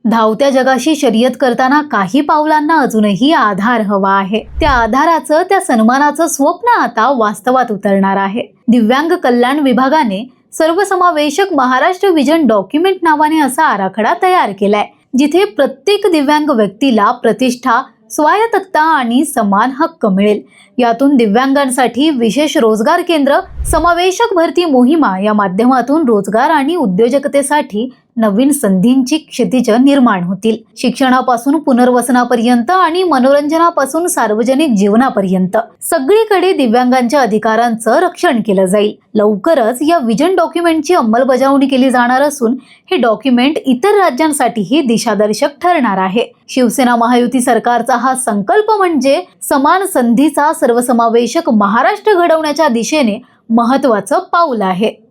धावत्या जगाशी शर्यत करताना काही पावलांना अजूनही आधार हवा आहे. त्या आधाराचं, त्या सन्मानाचं स्वप्न आता वास्तवात उतरणार आहे. दिव्यांग कल्याण विभागाने सर्वसमावेशक महाराष्ट्र विजन डॉक्युमेंट नावाने असा आराखडा तयार केलाय, जिथे प्रत्येक दिव्यांग व्यक्तीला प्रतिष्ठा, स्वायत्तता आणि समान हक्क मिळेल. यातून दिव्यांगांसाठी विशेष रोजगार केंद्र, समावेशक भरती मोहिमा या माध्यमातून रोजगार आणि उद्योजकतेसाठी नवीन संधींची क्षितिज निर्माण होतील. शिक्षणापासून पुनर्वसनापर्यंत आणि मनोरंजनापासून सार्वजनिक जीवनापर्यंत सगळीकडे दिव्यांगांच्या अधिकारांचं रक्षण केलं जाईल. लवकरच या विजन डॉक्युमेंटची अंमलबजावणी केली जाणार असून हे डॉक्युमेंट इतर राज्यांसाठीही दिशादर्शक ठरणार आहे. शिवसेना महायुती सरकारचा हा संकल्प म्हणजे समान संधीचा सर्वसमावेशक महाराष्ट्र घडवण्याच्या दिशेने महत्त्वाचं पाऊल आहे.